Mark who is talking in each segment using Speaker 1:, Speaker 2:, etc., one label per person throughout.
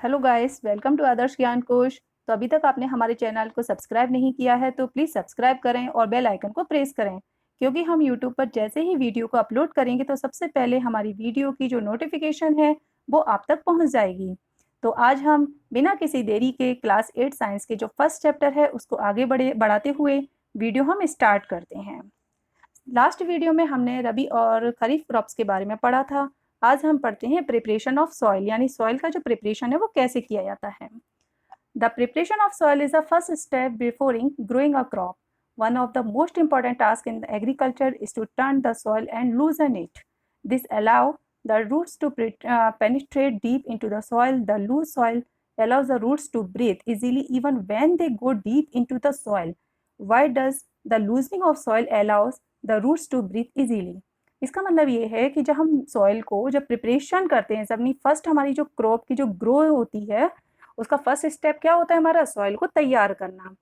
Speaker 1: Hello guys, welcome to आदर्श ज्ञान कोश। तो अभी तक आपने हमारे चैनल को सब्सक्राइब नहीं किया है तो प्लीज़ सब्सक्राइब करें और बेल आइकन को प्रेस करें, क्योंकि हम यूट्यूब पर जैसे ही वीडियो को अपलोड करेंगे तो सबसे पहले हमारी वीडियो की जो नोटिफिकेशन है वो आप तक पहुंच जाएगी। तो आज हम बिना किसी देरी के क्लास 8 साइंस के जो फर्स्ट चैप्टर है उसको आगे बढ़ाते हुए वीडियो हम स्टार्ट करते हैं। लास्ट वीडियो में हमने रबी और खरीफ क्रॉप्स के बारे में पढ़ा था। आज हम पढ़ते हैं प्रिपरेशन ऑफ सॉइल, यानी सॉइल का जो प्रिपरेशन है वो कैसे किया जाता है। The preparation of soil is the first step before growing a crop. One of the most important tasks in agriculture is to turn the soil and loosen it. This allows the roots to penetrate deep into the soil. The loose soil allows the roots to breathe easily even when they go deep into the soil. Why does the loosening of soil allows the roots to breathe easily? इसका मतलब ये है कि जब हम soil को जब preparation करते हैं, अपनी फर्स्ट हमारी जो क्रॉप की जो ग्रो होती है उसका फर्स्ट स्टेप क्या होता है, हमारा सॉइल को तैयार करना।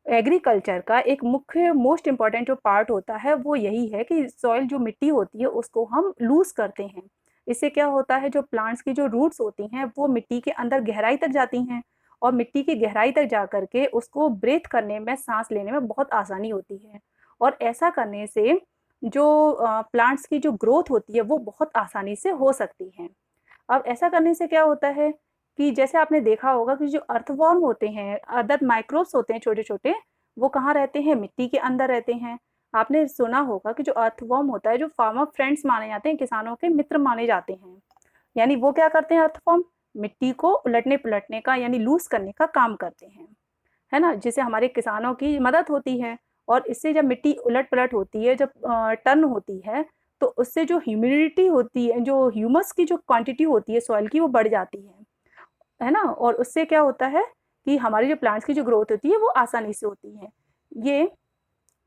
Speaker 1: एग्रीकल्चर का एक मुख्य मोस्ट इम्पॉर्टेंट जो पार्ट होता है वो यही है कि सॉइल जो मिट्टी होती है उसको हम लूज करते हैं। इससे क्या होता है, जो प्लांट्स की जो रूट्स होती हैं वो मिट्टी के अंदर गहराई तक जाती हैं और मिट्टी की गहराई तक जा करके उसको ब्रेथ करने में, सांस लेने में बहुत आसानी होती है। और ऐसा करने से जो प्लांट्स की जो ग्रोथ होती है वो बहुत आसानी से हो सकती है। अब ऐसा करने से क्या होता है कि जैसे आपने देखा होगा कि जो अर्थवॉर्म होते हैं, अदर माइक्रोब्स होते हैं छोटे छोटे, वो कहाँ रहते हैं, मिट्टी के अंदर रहते हैं। आपने सुना होगा कि जो अर्थवॉर्म होता है, जो फार्मर फ्रेंड्स माने जाते हैं, किसानों के मित्र माने जाते हैं, यानी वो क्या करते हैं, अर्थवॉर्म मिट्टी को उलटने पुलटने का यानी लूज करने का काम करते हैं, है ना, जिससे हमारे किसानों की मदद होती है। और इससे जब मिट्टी उलट पलट होती है, जब टर्न होती है, तो उससे जो ह्यूमिडिटी होती है, जो ह्यूमस की जो क्वांटिटी होती है सॉइल की, वो बढ़ जाती है ना। और उससे क्या होता है कि हमारी जो प्लांट्स की जो ग्रोथ होती है वो आसानी से होती है। ये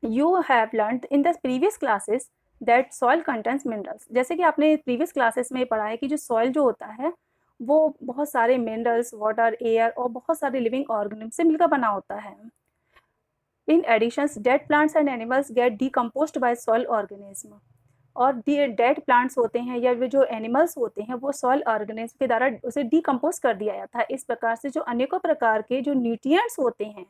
Speaker 1: you have learn in the previous classes that soil contents minerals. जैसे कि आपने प्रीवियस क्लासेस में पढ़ा है कि जो सॉइल जो होता है वो बहुत सारे मिनरल्स, वाटर, एयर और बहुत सारे लिविंग ऑर्गेनिज्म से मिलकर बना होता है। In addition dead plants and animals get decomposed by soil organism. और डेड प्लांट्स होते हैं या जो एनिमल्स होते हैं वो सॉइल ऑर्गेनिज्म के द्वारा उसे डीकम्पोज कर दिया जाता है। इस प्रकार से जो अनेकों प्रकार के जो न्यूट्रिएंट्स होते हैं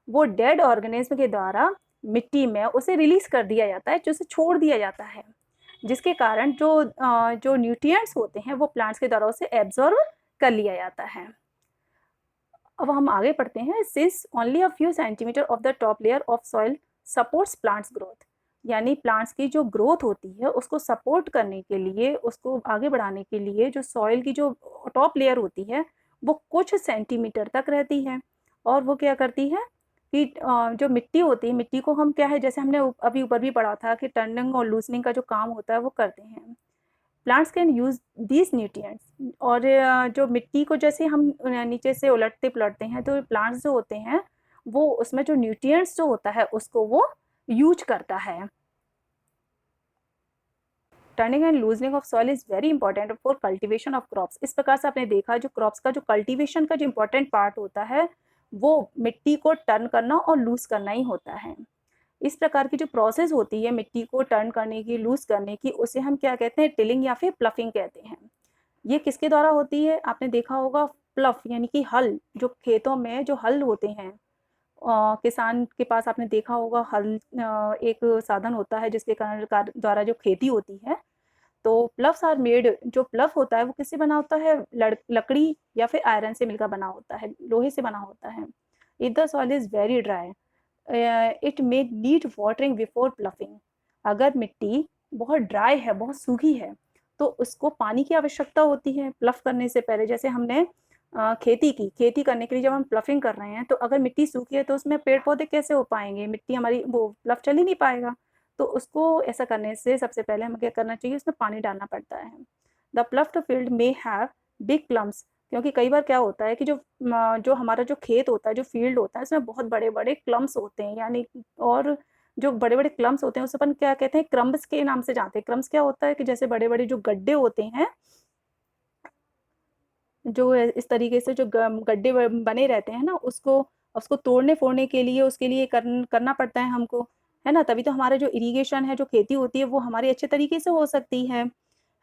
Speaker 1: वो डेड ऑर्गेनिज्म के द्वारा मिट्टी में उसे रिलीज कर दिया जाता है, जो उसे छोड़ दिया जाता है, जिसके कारण जो न्यूट्रिएंट्स होते हैं वो प्लांट्स के द्वारा उसे एब्जॉर्ब कर लिया जाता है। अब हम आगे पढ़ते हैं। Since only a few centimetre of the top layer of soil supports plants growth, यानी प्लांट्स की जो ग्रोथ होती है उसको सपोर्ट करने के लिए, उसको आगे बढ़ाने के लिए जो सॉइल की जो टॉप लेयर होती है वो कुछ सेंटीमीटर तक रहती है। और वो क्या करती है कि जो मिट्टी होती है, मिट्टी को हम क्या है, जैसे हमने अभी ऊपर भी पढ़ा था कि टर्निंग और लूसनिंग का जो काम होता है वो करते हैं। Plants can use these nutrients. और जो मिट्टी को जैसे हम नीचे से उलटते पुलटते हैं तो प्लांट्स जो होते हैं वो उसमें जो न्यूट्रिएंट्स जो होता है उसको वो यूज करता है। Turning and loosening of soil is very important for cultivation of crops. इस प्रकार से आपने देखा जो क्रॉप्स का जो कल्टीवेशन का जो इंपॉर्टेंट पार्ट होता है वो मिट्टी को टर्न करना और लूज करना ही होता है। इस प्रकार की जो प्रोसेस होती है मिट्टी को टर्न करने की, लूज करने की, उसे हम क्या कहते हैं, टिलिंग या फिर प्लफिंग कहते हैं। ये किसके द्वारा होती है, आपने देखा होगा प्लफ यानी कि हल, जो खेतों में जो हल होते हैं, किसान के पास आपने देखा होगा हल एक साधन होता है जिसके कारण द्वारा जो खेती होती है। तो प्लफ्स आर मेड, जो प्लफ होता है वो किससे बना होता है, लकड़ी या फिर आयरन से मिलकर बना होता है, लोहे से बना होता है। If the soil is very dry it may need watering before ploughing. अगर मिट्टी बहुत ड्राई है, बहुत सूखी है, तो उसको पानी की आवश्यकता होती है प्लफ करने से पहले। जैसे हमने खेती करने के लिए जब हम प्लफिंग कर रहे हैं तो अगर मिट्टी सूखी है तो उसमें पेड़ पौधे कैसे हो पाएंगे, मिट्टी हमारी वो प्लफ चल ही नहीं पाएगा। तो उसको ऐसा करने से सबसे पहले हमें क्या करना चाहिए, उसमें पानी डालना पड़ता है। The ploughed field may have big plums, क्योंकि कई बार क्या होता है कि जो हमारा जो खेत होता है, जो फील्ड होता है, उसमें बहुत बड़े बड़े क्लम्स होते हैं, यानी और जो बड़े बड़े क्लम्स होते हैं उसे अपन क्या कहते हैं, क्रम्स के नाम से जानते हैं। क्रम्स क्या होता है कि जैसे बड़े बड़े जो गड्ढे होते हैं, जो इस तरीके से जो गड्ढे बने रहते हैं ना, उसको उसको तोड़ने फोड़ने के लिए उसके लिए करना पड़ता है हमको, है ना। तभी तो हमारा जो इरिगेशन है, जो खेती होती है वो हमारी अच्छे तरीके से हो सकती है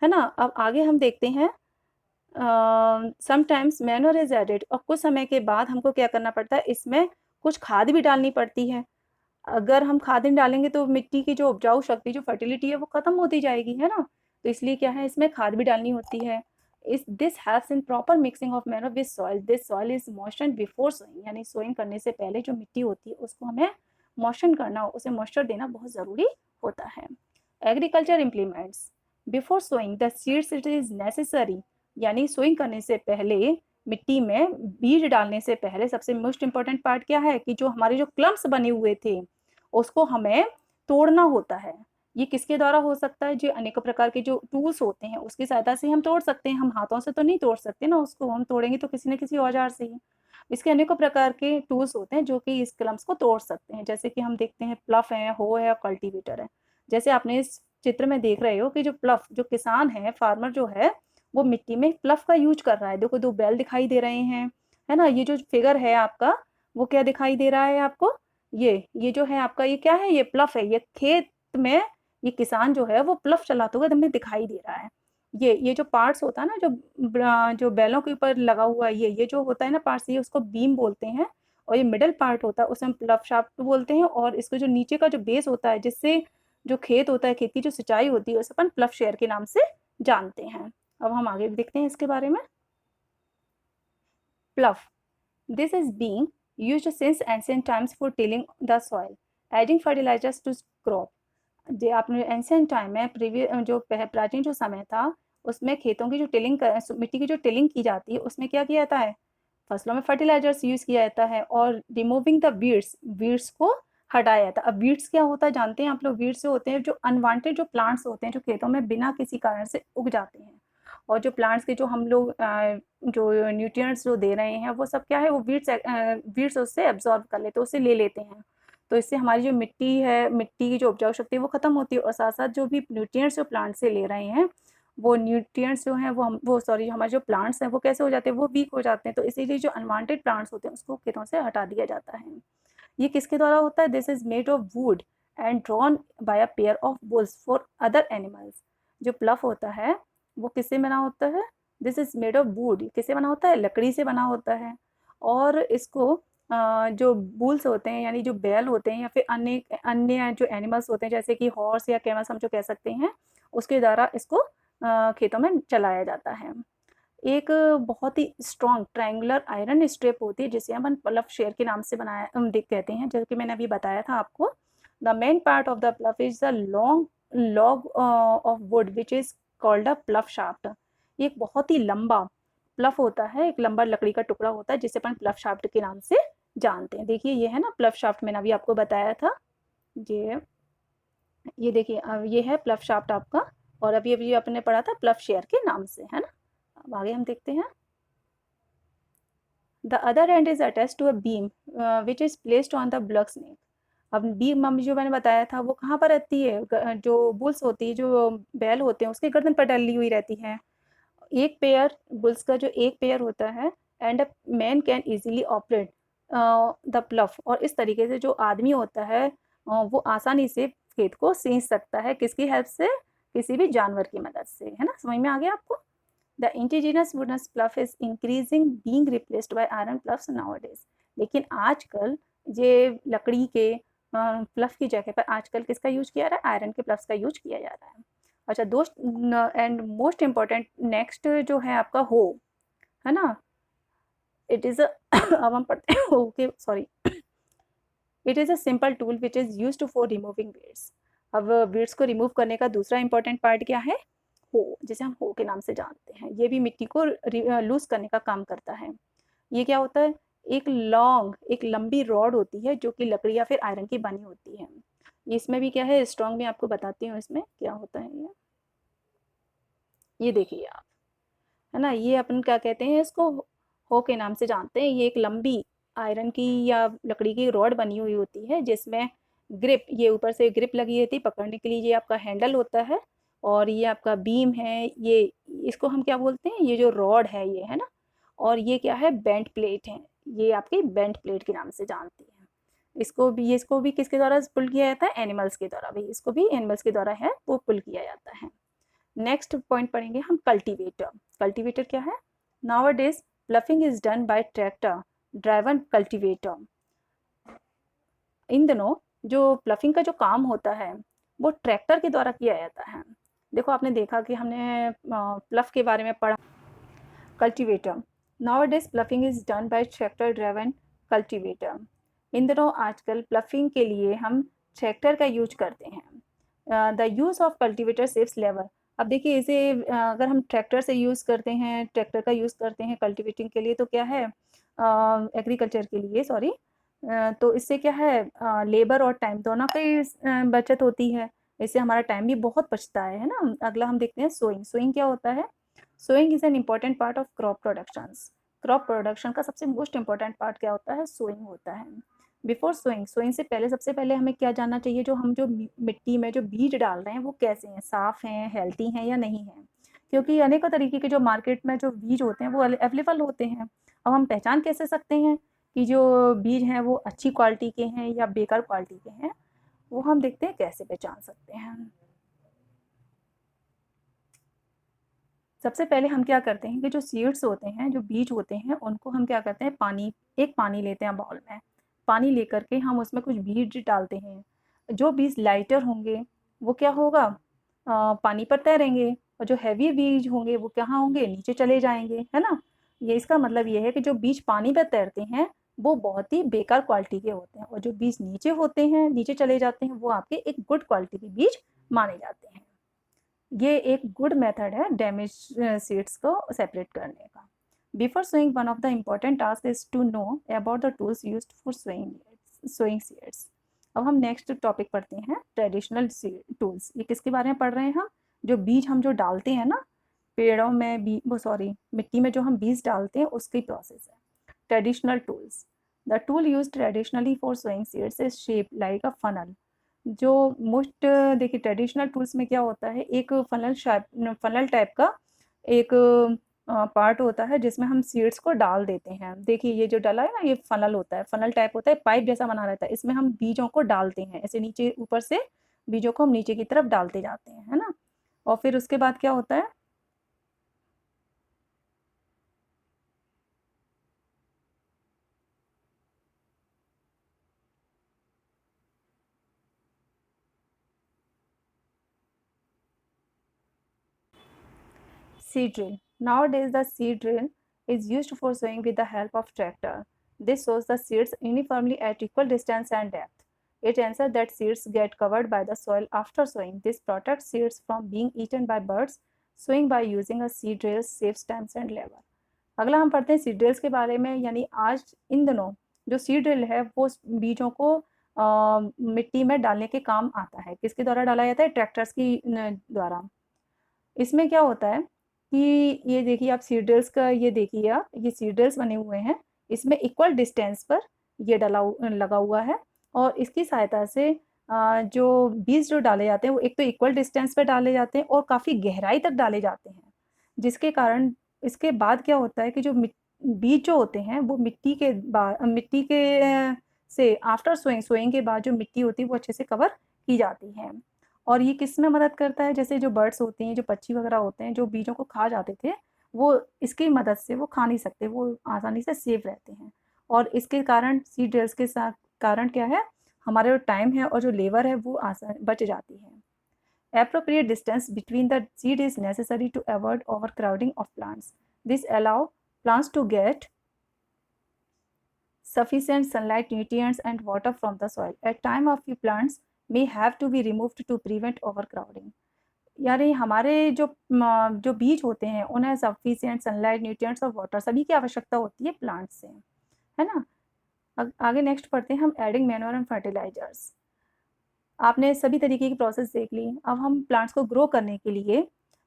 Speaker 1: ना। अब आगे हम देखते हैं समटाइम्स मैन्योर इज एडेड, और कुछ समय के बाद हमको क्या करना पड़ता है, इसमें कुछ खाद भी डालनी पड़ती है। अगर हम खाद नहीं डालेंगे तो मिट्टी की जो उपजाऊ शक्ति, जो फर्टिलिटी है, वो खत्म होती जाएगी, है ना। तो इसलिए क्या है, इसमें खाद भी डालनी होती है। इस this helps in proper mixing of manure with soil, this soil is moisture before sowing, यानी सोइंग करने से पहले जो मिट्टी होती है उसको हमें मॉइस्चर करना, उसे मॉइस्चर देना बहुत ज़रूरी होता है। Agriculture implements before sowing the seeds, it is necessary, यानी सोइंग करने से पहले, मिट्टी में बीज डालने से पहले सबसे मोस्ट इम्पॉर्टेंट पार्ट क्या है कि जो हमारे जो क्लम्प्स बने हुए थे उसको हमें तोड़ना होता है। ये किसके द्वारा हो सकता है, जो अनेकों प्रकार के जो टूल्स होते हैं उसकी सहायता से हम तोड़ सकते हैं। हम हाथों से तो नहीं तोड़ सकते ना, उसको हम तोड़ेंगे तो किसी न किसी औजार से ही। इसके अनेकों प्रकार के टूल्स होते हैं जो कि इस क्लम्प्स को तोड़ सकते हैं, जैसे कि हम देखते हैं प्लफ है, हो है और कल्टीवेटर है। जैसे आपने इस चित्र में देख रहे हो कि जो प्लफ, जो किसान है, फार्मर जो है, वो मिट्टी में प्लफ का यूज कर रहा है। देखो 2 बैल दिखाई दे रहे हैं, है ना। ये जो फिगर है आपका, वो क्या दिखाई दे रहा है आपको, ये जो है आपका, ये क्या है, ये प्लफ है। ये खेत में ये किसान जो है वो प्लफ चलाते हुए हमें दिखाई दे रहा है। ये जो पार्ट्स होता है ना, जो बैलों के ऊपर लगा हुआ है, ये जो होता है ना पार्ट्स, ये उसको बीम बोलते हैं। और ये मिडल पार्ट होता है उसे हम प्लफ शाफ्ट बोलते हैं। और इसको जो नीचे का जो बेस होता है, जिससे जो खेत होता है, खेत की जो सिंचाई होती है, उसे अपन प्लफ शेयर के नाम से जानते हैं। अब हम आगे देखते हैं इसके बारे में। प्लफ, this is being used since ancient times for tilling the soil, adding fertilizers to crop। जो आपने एंशियंट टाइम में, प्रीवियस जो प्राचीन जो समय था, उसमें खेतों की जो टिलिंग, मिट्टी की जो टिलिंग की जाती है, उसमें क्या किया जाता है, फसलों में फर्टिलाइजर्स यूज किया जाता है। और रिमूविंग द वीड्स, वीड्स को हटाया जाता है। अब वीड्स क्या होता है जानते हैं आप लोग, वीड्स से होते हैं जो अनवांटेड जो प्लांट्स होते हैं, जो खेतों में बिना किसी कारण से उग जाते हैं। और जो प्लांट्स के जो हम लोग जो न्यूट्रिएंट्स जो दे रहे हैं, वो सब क्या है, वो वीड्स उससे एब्जॉर्ब कर लेते हैं, उससे ले लेते हैं। तो इससे हमारी जो मिट्टी है, मिट्टी की जो उपजाऊ शक्ति है वो खत्म होती है। और साथ साथ जो भी न्यूट्रिएंट्स जो प्लांट से ले रहे हैं, वो न्यूट्रिएंट्स जो हैं वो सॉरी, हमारे जो प्लांट्स हैं वो कैसे हो जाते हैं, वो वीक हो जाते हैं। तो इसीलिए जो अनवांटेड प्लांट्स होते हैं उसको खेतों से हटा दिया जाता है। ये किसके द्वारा होता है, this is made of would and drawn by a pair of bulls for other animals. जो प्लफ होता है वो किससे बना होता है, this is made of would, किससे बना होता है, लकड़ी से बना होता है। और इसको जो बुल्स होते हैं, यानी जो बैल होते हैं, या फिर अन्य अन्य जो एनिमल्स होते हैं, जैसे कि हॉर्स या कैमल्स हम जो कह सकते हैं, उसके द्वारा इसको खेतों में चलाया जाता है। एक बहुत ही स्ट्रॉन्ग ट्रायंगुलर आयरन स्ट्रिप होती है, जिसे हम प्लफ शेयर के नाम से बनाया कहते हैं, जैसे कि मैंने अभी बताया था आपको। The main part of the प्लफ is the long log of would which is called a प्लफ shaft. ये एक बहुत ही लंबा प्लफ होता है, एक लंबा लकड़ी का टुकड़ा होता है, जिसे अपन प्लफ शाफ्ट के नाम से जानते हैं। देखिए ये है ना प्लफ शाफ्ट, मैंने अभी आपको बताया था। ये देखिए, ये है प्लफ शाफ्ट आपका। और अभी अभी अपने पढ़ा था प्लफ शेयर के नाम से, है ना। अब आगे हम देखते हैं। The other end is attach to a beam which is placed on the bullock's neck. अब बीम मम्मी जो मैंने बताया था वो कहाँ पर रहती है, जो बुल्स होती है, जो बैल होते हैं, उसके गर्दन पर डली हुई रहती है। एक पेयर बुल्स का जो एक पेयर होता है, and a man can easily operate the प्लफ। और इस तरीके से जो आदमी होता है वो आसानी से खेत को सींच सकता है, किसकी हेल्प से, किसी भी जानवर की मदद से, है ना। समझ में आ गया आपको। The indigenous wooden plough is increasing being replaced by iron ploughs nowadays. लेकिन आजकल ये लकड़ी के प्लफ की जगह पर आजकल किसका यूज किया जा रहा है, आयरन के प्लफ्स का यूज किया जा रहा है। अच्छा दोस्त, एंड मोस्ट इम्पॉर्टेंट नेक्स्ट जो है आपका हो, है ना। इट इज अब हम पढ़ते हैं okay sorry. It is a simple tool which is used for removing weeds. अब वीड्स को रिमूव करने का दूसरा इंपॉर्टेंट पार्ट क्या है, हो, जिसे हम हो के नाम से जानते हैं। ये भी मिट्टी को लूज करने का काम करता है। ये क्या होता है, एक लंबी रॉड होती है जो कि लकड़ी या फिर आयरन की बनी होती है। इसमें भी क्या है, स्ट्रॉन्ग में आपको बताती हूँ इसमें क्या होता है। ये देखिए आप, है ना, ये अपन क्या कहते हैं, इसको हो के नाम से जानते हैं। ये एक लंबी आयरन की या लकड़ी की रॉड बनी हुई होती है, जिसमें ग्रिप, ये ऊपर से ग्रिप लगी होती है पकड़ने के लिए, ये आपका हैंडल होता है। और ये आपका बीम है, ये इसको हम क्या बोलते हैं, ये जो रॉड है ये, है ना। और ये क्या है, बेंट प्लेट है, ये आपकी बेंट प्लेट के नाम से जानती है। इसको भी किसके द्वारा पुल किया जाता है, एनिमल्स के द्वारा भी, इसको भी एनिमल्स के द्वारा है वो पुल किया जाता है। नेक्स्ट पॉइंट पढ़ेंगे हम कल्टीवेटर। कल्टीवेटर क्या है? Nowadays ploughing is done by tractor driven cultivator. इन दिनों जो प्लफिंग का जो काम होता है वो ट्रैक्टर के द्वारा किया जाता है। देखो आपने देखा कि हमने प्लफ के बारे में पढ़ा। Cultivator nowadays ploughing is done by tractor driven cultivator. इन दिनों आजकल प्लफिंग के लिए हम ट्रैक्टर का यूज करते हैं। The use of cultivator saves labour. अब देखिए इसे अगर हम ट्रैक्टर से यूज़ करते हैं, ट्रैक्टर का यूज़ करते हैं कल्टीवेटिंग के लिए, तो क्या है, एग्रीकल्चर के लिए सॉरी, तो इससे क्या है, लेबर और टाइम दोनों की बचत होती है। इससे हमारा टाइम भी बहुत बचता है ना। अगला हम देखते हैं सोइंग। सोइंग क्या होता है? Sowing is an important part of crop productions. Crop production का सबसे मोस्ट इंपॉर्टेंट पार्ट क्या होता है? सोइंग होता है। बिफोर सोइंग, सोइंग से पहले सबसे पहले हमें क्या जानना चाहिए, जो हम जो मिट्टी में जो बीज डाल रहे हैं वो कैसे हैं, साफ़ हैं, हेल्थी हैं या नहीं हैं। क्योंकि अनेकों तरीके के जो मार्केट में जो बीज होते हैं वो अवेलेबल होते हैं। अब हम पहचान कैसे सकते हैं कि जो बीज हैं वो अच्छी क्वालिटी के हैं या बेकार क्वालिटी के हैं? वो हम देखते हैं कैसे पहचान सकते हैं। सबसे पहले हम क्या करते हैं कि जो सीड्स होते हैं, जो बीज होते हैं, उनको हम क्या करते हैं, पानी लेते हैं बाउल में। पानी लेकर के हम उसमें कुछ बीज डालते हैं। जो बीज लाइटर होंगे वो क्या होगा, पानी पर तैरेंगे, और जो हैवी बीज होंगे वो कहाँ होंगे, नीचे चले जाएंगे, है ना। ये इसका मतलब ये है कि जो बीज पानी पर तैरते हैं वो बहुत ही बेकार क्वालिटी के होते हैं, और जो बीज नीचे होते हैं, नीचे चले जाते हैं, वो आपके एक गुड क्वालिटी के बीज माने जाते हैं। ये एक गुड मेथड है डैमेज सीड्स को सेपरेट करने का। Before sowing, one of the important task is to know about the tools used for sowing seeds. अब हम नेक्स्ट टॉपिक पढ़ते हैं, ट्रेडिशनल टूल्स। ये किसके बारे में पढ़ रहे हैं हम? जो बीज हम जो डालते हैं ना, पेड़ों में वो सॉरी मिट्टी में जो हम बीज डालते हैं उसकी प्रोसेस है। Traditional tools, the tool use traditionally for sowing seeds is shape like a funnel. जो मोस्ट देखिए ट्रेडिशनल टूल्स में क्या होता है, एक फनल टाइप का एक पार्ट होता है जिसमें हम सीड्स को डाल देते हैं। देखिए ये जो डला है ना, ये फनल होता है, फनल टाइप होता है, पाइप जैसा बना रहता है। इसमें हम बीजों को डालते हैं ऐसे नीचे, ऊपर से बीजों को हम नीचे की तरफ डालते जाते हैं, है ना। और फिर उसके बाद क्या होता है, seed drill. Nowadays, the seed drill is used for sowing with the help of tractor. This sows the seeds uniformly at equal distance and depth. It ensures that seeds get covered by the soil after sowing. This protects seeds from being eaten by birds. Sowing by using a seed drill saves time and labor. अगला हम पढ़ते हैं seed drills के बारे में। यानी आज इन दिनों जो सीड ड्रिल है वो बीजों को मिट्टी में डालने के काम आता है। किसके द्वारा डाला जाता है? ट्रैक्टर्स की द्वारा। इसमें क्या होता है कि ये देखिए आप सीडल्स का, ये देखिए आप, ये सीडल्स बने हुए हैं, इसमें इक्वल डिस्टेंस पर ये लगा हुआ है, और इसकी सहायता से जो बीज जो डाले जाते हैं वो एक तो इक्वल डिस्टेंस पर डाले जाते हैं और काफ़ी गहराई तक डाले जाते हैं, जिसके कारण इसके बाद क्या होता है कि जो बीज जो होते हैं वो मिट्टी के से आफ्टर सोइंग के बाद जो मिट्टी होती है वो अच्छे से कवर की जाती है। और ये किस में मदद करता है? जैसे जो बर्ड्स होते हैं, जो पक्षी वगैरह होते हैं, जो बीजों को खा जाते थे, वो इसकी मदद से वो खा नहीं सकते, वो आसानी से सेफ रहते हैं। और इसके कारण सीड ड्रिल्स के साथ कारण क्या है, हमारा जो टाइम है और जो लेबर है वो आसान बच जाती है। Appropriate distance between the seed is necessary to avoid over crowding of plants. This allow plants to get sufficient sunlight, nutrients and water from the soil. At time of few plants may have to be removed to prevent overcrowding. यानी हमारे जो बीज होते हैं उन्हें sufficient sunlight, nutrients और water सभी की आवश्यकता होती है प्लांट से, है ना। आगे नेक्स्ट पढ़ते हैं हम, एडिंग मैन्योर एंड फर्टिलाइजर्स। आपने सभी तरीके की प्रोसेस देख ली। अब हम प्लांट्स को ग्रो करने के लिए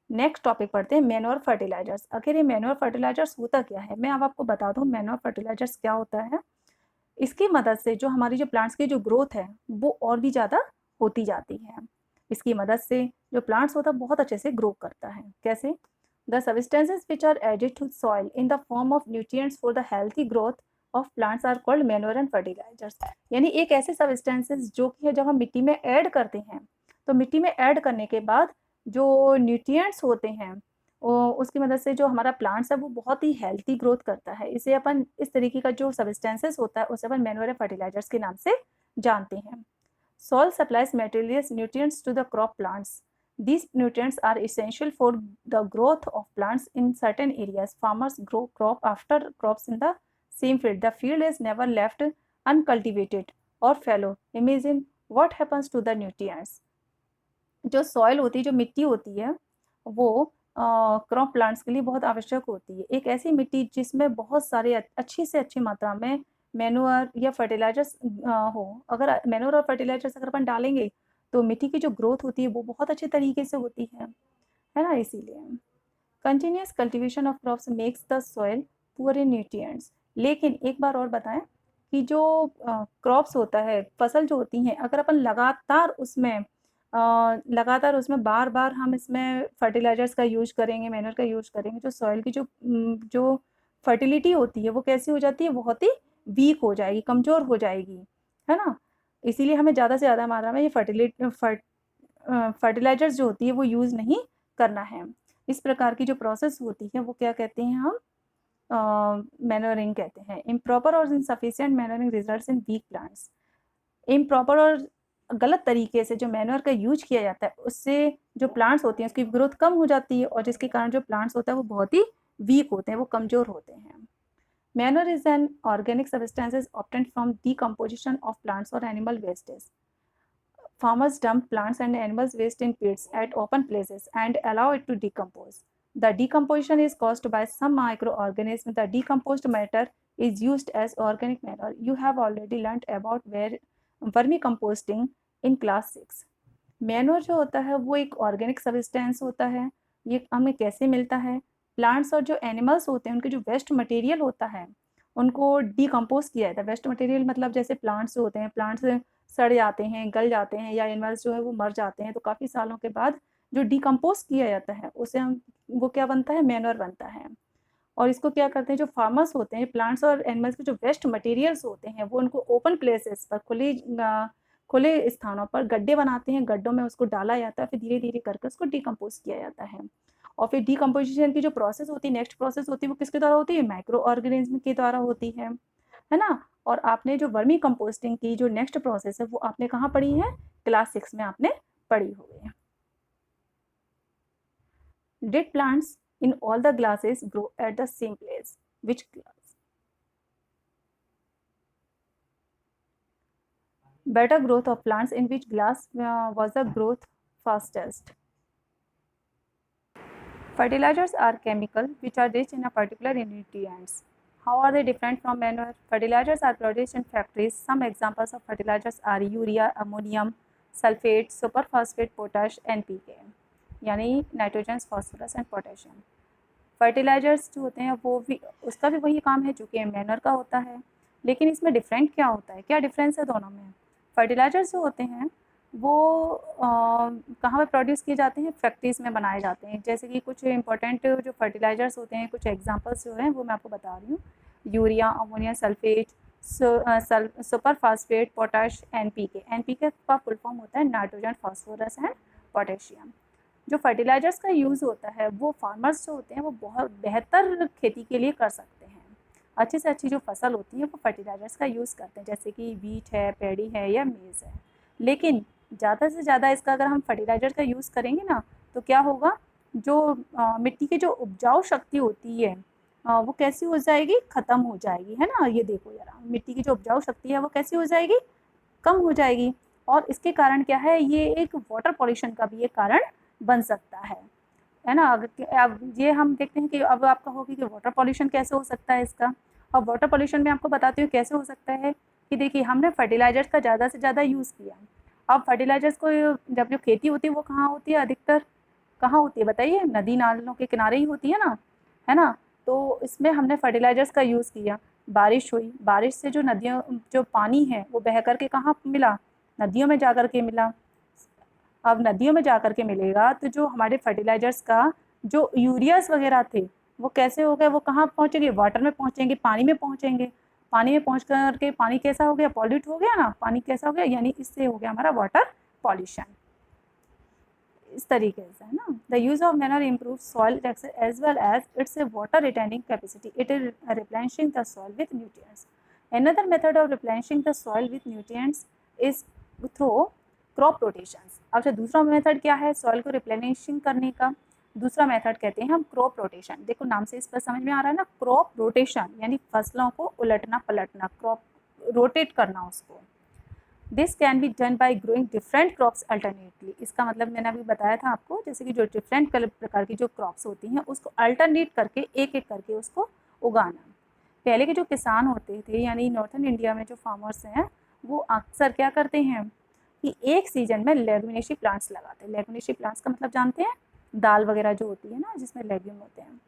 Speaker 1: नेक्स्ट टॉपिक पढ़ते हैं, मैन्योर फर्टिलाइजर्स। आखिर ये मैन्योर फर्टिलाइजर्स होता क्या है, मैं अब आपको बता दूँ मैन्योर फर्टिलाइजर्स क्या होता है। इसकी मदद से जो हमारी जो प्लांट्स की जो ग्रोथ है वो और भी ज़्यादा होती जाती है। इसकी मदद से जो प्लांट्स होता है बहुत अच्छे से ग्रो करता है। कैसे? The substances which are added to soil in the form of nutrients for the healthy growth of plants are called manure and fertilisers. यानी एक ऐसे सब्सटेंसेस जो कि है जब हम मिट्टी में ऐड करते हैं, तो मिट्टी में ऐड करने के बाद जो न्यूट्रिएंट्स होते हैं उसकी मदद से जो हमारा प्लांट्स है वो बहुत ही हेल्थी ग्रोथ करता है। इसे अपन इस तरीके का जो सब्सटेंसेस होता है उसे अपन मैन्योर फर्टिलाइजर्स के नाम से जानते हैं। Soil supplies materials nutrients to the crop plants. These nutrients are essential for the growth of plants in certain areas. Farmers grow crop after crops in the same field. The field is never left uncultivated or fallow. Imagine what happens to the nutrients. जो soil होती है, जो मिट्टी होती है, वो crop plants के लिए बहुत आवश्यक होती है। एक ऐसी मिट्टी जिसमें बहुत सारे अच्छी से अच्छी मात्रा में मैन्योर या फर्टिलाइजर्स हो। अगर मैन्योर और फर्टिलाइजर्स अगर अपन डालेंगे तो मिट्टी की जो ग्रोथ होती है वो बहुत अच्छे तरीके से होती है ना। इसीलिए continuous cultivation of crops makes the soil poor in nutrients. लेकिन एक बार और बताएं कि जो क्रॉप्स होता है, फसल जो होती हैं, अगर अपन लगातार उसमें बार बार हम इसमें फर्टिलाइजर्स का यूज करेंगे, मैन्योर का यूज करेंगे, जो सॉइल की जो फर्टिलिटी होती है वो कैसी हो जाती है, बहुत ही वीक हो जाएगी, कमज़ोर हो जाएगी, है ना। इसीलिए हमें ज़्यादा से ज़्यादा मात्रा में ये फर्टिलाइजर्स जो होती है वो यूज़ नहीं करना है। इस प्रकार की जो प्रोसेस होती है वो क्या कहते हैं हम, मैन्योरिंग कहते हैं। इम्प्रॉपर और insufficient manuring results in weak plants. Improper और गलत तरीके से जो मैन्योर का यूज किया जाता है उससे जो प्लांट्स होती हैं उसकी ग्रोथ कम हो जाती है, और जिसके कारण जो प्लांट्स होता है वो बहुत ही वीक होते हैं, वो कमज़ोर होते हैं। Manure is an organic substance obtained from decomposition of plants or animal wastes. Farmers dump plants and animals waste in pits at open places and allow it to decompose. The decomposition is caused by some microorganisms. The decomposed matter is used as organic manure. You have already learnt about vermicomposting in class 6. Manure जो होता है वो एक organic substance होता है। ये हमें कैसे मिलता है, प्लांट्स और जो एनिमल्स होते हैं उनके जो वेस्ट मटेरियल होता है उनको डिकम्पोज किया जाता है। वेस्ट मटेरियल मतलब जैसे प्लांट्स होते हैं, प्लांट्स सड़ जाते हैं, गल जाते हैं, या एनिमल्स जो है वो मर जाते हैं, तो काफ़ी सालों के बाद जो डिकम्पोज किया जाता है उसे हम वो क्या बनता है, मैन्योर बनता है। और इसको क्या करते हैं, जो फार्मर्स होते हैं, प्लांट्स और एनिमल्स के जो वेस्ट मटेरियल्स होते हैं वो उनको ओपन प्लेसेस पर, खुले स्थानों पर गड्ढे बनाते हैं, गड्ढों में उसको डाला जाता है, फिर धीरे धीरे करके उसको डिकम्पोज किया जाता है। और फिर डिकम्पोजिशन की जो प्रोसेस होती है, नेक्स्ट प्रोसेस होती है, वो किसके द्वारा होती है, माइक्रो ऑर्गेनिज्म के द्वारा होती है ना। और आपने जो वर्मी कंपोस्टिंग की जो नेक्स्ट प्रोसेस है वो आपने कहाँ पढ़ी है, क्लास 6 में आपने पढ़ी हुई है। Did plants in all the glasses grow at the same place? Which glass? Better growth of plants in which glass was the growth fastest? Fertilizers are chemical which are rich in a particular nutrients. How are they different from manure? Fertilizers are produced in factories. Some examples of fertilizers are urea, ammonium, sulfate, superphosphate, potash, NPK, यानी nitrogen, phosphorus and potassium. Fertilisers जो होते हैं वो भी, उसका भी वही काम है जो कि मैन्योर का होता है, लेकिन इसमें डिफरेंट क्या होता है, क्या डिफरेंस है दोनों में। फर्टिलाइजर्स जो होते हैं वो कहाँ पे प्रोड्यूस किए जाते हैं, फैक्ट्रीज़ में बनाए जाते हैं। जैसे कि कुछ इंपॉर्टेंट जो फर्टिलाइजर्स होते हैं, कुछ एग्जांपल्स जो हैं वो मैं आपको बता रही हूँ। Urea, ammonia sulphate, super phosphate, potash, NPK. NPK का फुल फॉर्म होता है नाइट्रोजन, फास्फोरस एंड पोटेशियम। जो फर्टिलाइजर्स का यूज़ होता है वो फार्मर्स जो होते हैं वो बहुत बेहतर खेती के लिए कर सकते हैं। अच्छी से अच्छी जो फसल होती है वो फर्टिलाइजर्स का यूज़ करते हैं, जैसे कि वीट है, पैडी है या मेज़ है। लेकिन ज़्यादा से ज़्यादा इसका अगर हम फर्टिलाइजर का यूज़ करेंगे ना तो क्या होगा, जो मिट्टी की जो उपजाऊ शक्ति होती है वो कैसी हो जाएगी, ख़त्म हो जाएगी, है ना। ये देखो ज़रा, मिट्टी की जो उपजाऊ शक्ति है वो कैसी हो जाएगी, कम हो जाएगी। और इसके कारण क्या है, ये एक वाटर पॉल्यूशन का भी एक कारण बन सकता है ना। अब ये हम देखते हैं कि अब आप कहोगे कि वाटर पॉल्यूशन कैसे हो सकता है इसका। अब वाटर पॉल्यूशन में आपको बताती हूँ कैसे हो सकता है कि देखिए, हमने फर्टिलाइजर्स का ज़्यादा से ज़्यादा यूज़ किया। अब फर्टिलाइजर्स को जब जो खेती होती है वो कहाँ होती है, अधिकतर कहाँ होती है बताइए, नदी नालों के किनारे ही होती है ना। तो इसमें हमने फर्टिलाइजर्स का यूज़ किया, बारिश हुई, बारिश से जो नदियों जो पानी है वो बह कर के कहाँ मिला, नदियों में जा कर के मिला। अब नदियों में जा कर के मिलेगा तो जो हमारे फर्टिलाइजर्स का जो यूरियास वगैरह थे वो कैसे हो गए, वो कहाँ पहुँचेंगे, वाटर में पहुँचेंगे, पानी में पहुँचेंगे। पानी में पहुँच कर के पानी कैसा हो गया, पॉल्यूट हो गया ना, पानी कैसा हो गया, यानी इससे हो गया हमारा वाटर पॉल्यूशन। इस तरीके से, है ना। The use of manure improve soil texture as well as its water retaining capacity, it is replenishing the soil with nutrients. Another method of replenishing the soil with nutrients is through crop rotations। अच्छा, दूसरा method क्या है soil को replenishing करने का? दूसरा method कहते हैं हम क्रॉप रोटेशन। देखो नाम से इस पर समझ में आ रहा है ना, क्रॉप रोटेशन यानी फसलों को उलटना पलटना, क्रॉप रोटेट करना उसको। This can be done by growing different crops alternately. इसका मतलब मैंने अभी बताया था आपको, जैसे कि जो डिफरेंट प्रकार की जो क्रॉप्स होती हैं उसको अल्टरनेट करके एक एक करके उसको उगाना। पहले के जो किसान होते थे यानी नॉर्थन इंडिया में जो फार्मर्स हैं वो अक्सर क्या करते हैं कि एक सीजन में लेग्यूमिनेसी प्लांट्स लगाते हैं। लेग्यूमिनेसी प्लांट्स का मतलब जानते हैं, दाल वगैरह जो होती है ना जिसमें लेग्यूम होते हैं।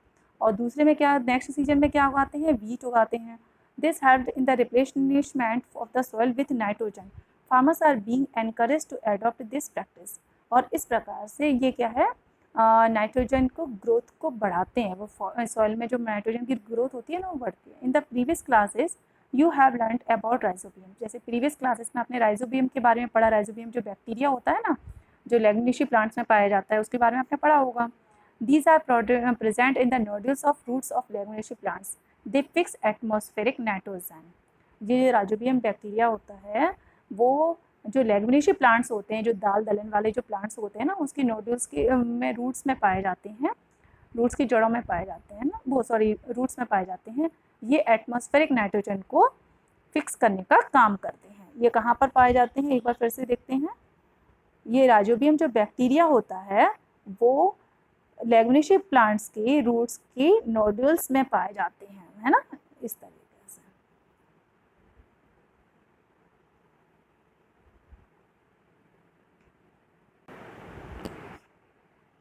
Speaker 1: और दूसरे में क्या, नेक्स्ट सीजन में क्या उगाते हैं, वीट उगाते हैं। This helped in the replenishment of the soil with nitrogen. Farmers are being encouraged to adopt this practice. और इस प्रकार से ये क्या है, नाइट्रोजन को ग्रोथ को बढ़ाते हैं। वो सॉइल में जो नाइट्रोजन की ग्रोथ होती है ना वो बढ़ती है। In the previous classes you have learn about rhizobium. जैसे प्रीवियस क्लासेस में आपने राइजोबियम के बारे में पढ़ा। राइजोबियम जो बैक्टीरिया होता है ना जो लेग्यूमिनेसी प्लांट्स में पाया जाता है उसके बारे में आपने पढ़ा होगा। These are present in the nodules of roots of leguminosae plants. They fix atmospheric nitrogen. ये राइजोबियम बैक्टीरिया होता है वो जो लेग्यूमिनेसी प्लांट्स होते हैं, जो दाल दलहन वाले जो प्लांट्स होते हैं ना उसकी नोड्यूल्स के में रूट्स में पाए जाते हैं, रूट्स की जड़ों में पाए जाते हैं ना, वो सॉरी रूट्स में पाए जाते हैं। ये एटमॉस्फेरिक नाइट्रोजन को फिक्स करने का काम करते हैं। ये कहाँ पर पाए जाते हैं एक बार फिर से देखते हैं। ये राइजोबियम जो बैक्टीरिया होता है वो लेग्यूमिनेसी प्लांट्स के रूट्स की नोड्यूल्स में पाए जाते हैं, है ना, इस तरीके से।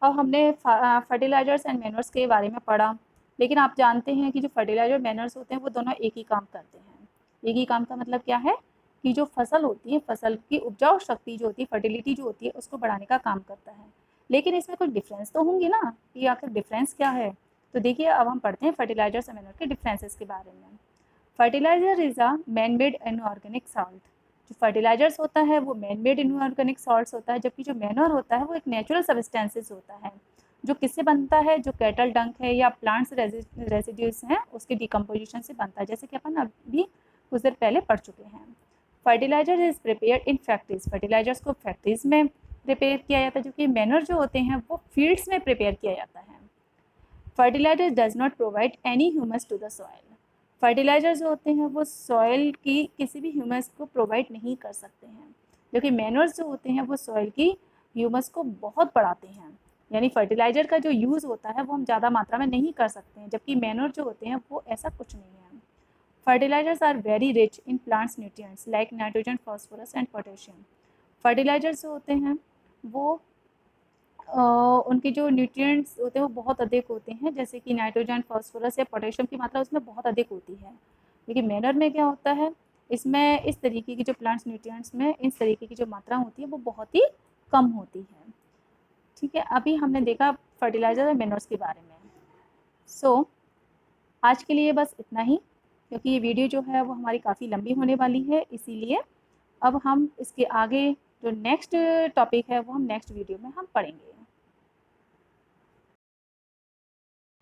Speaker 1: अब हमने फर्टिलाइजर्स एंड मैनर्स के बारे में पढ़ा, लेकिन आप जानते हैं कि जो फर्टिलाइजर मैनर्स होते हैं वो दोनों एक ही काम करते हैं। एक ही काम का मतलब क्या है कि जो फसल होती है, फसल की उपजाऊ शक्ति जो होती है, फर्टिलिटी जो होती है उसको बढ़ाने का काम करता है। लेकिन इसमें कुछ डिफरेंस तो होंगे ना, कि आखिर डिफरेंस क्या है। तो देखिए अब हम पढ़ते हैं फर्टिलाइजर्स एंड मैनर के डिफरेंसेस के बारे में। Fertiliser is a man made inorganic salt. जो फर्टिलाइजर्स होता है वो मैन मेड इनऑर्गेनिक सॉल्ट्स होता है, जबकि जो मैनर होता है वो एक नेचुरल सब्सटेंसेस होता है जो किससे बनता है, जो कैटल डंक है या प्लांट्स रेसिड्यूज हैं उसके डिकम्पोजिशन से बनता है, जैसे कि अपन अभी कुछ देर पहले पढ़ चुके हैं। Fertiliser is prepared in factories. Fertilisers को फैक्ट्रीज में प्रिपेयर किया जाता है, जबकि मैनर जो होते हैं वो फील्ड्स में प्रिपेयर किया जाता है। Fertiliser does not provide any humus to the soil. Fertiliser जो होते हैं वो सॉइल की किसी भी ह्यूमस को प्रोवाइड नहीं कर सकते हैं, जबकि मैनर्स जो होते हैं वो सॉइल की ह्यूमस को बहुत बढ़ाते हैं। यानी फर्टिलाइजर का जो यूज़ होता है वो हम ज़्यादा मात्रा में नहीं कर सकते हैं, जबकि मैनर जो होते हैं वो ऐसा कुछ नहीं है। Fertilisers are very rich in plants nutrients like nitrogen, phosphorus and potassium. Fertilisers जो होते हैं वो उनके जो न्यूट्रिएंट्स होते हैं वो बहुत अधिक होते हैं, जैसे कि नाइट्रोजन, फॉस्फोरस या पोटेशियम की मात्रा उसमें बहुत अधिक होती है। लेकिन मैनर में क्या होता है, इसमें इस तरीके की जो प्लांट्स न्यूट्रिएंट्स में इस तरीके की जो मात्रा होती है वो बहुत ही कम होती है। ठीक है, अभी हमने देखा फर्टिलाइजर और मैनर्स के बारे में। सो आज के लिए बस इतना ही, क्योंकि ये वीडियो जो है वो हमारी काफ़ी लंबी होने वाली है, इसीलिए अब हम इसके आगे जो नेक्स्ट टॉपिक है वो हम नेक्स्ट वीडियो में हम पढ़ेंगे।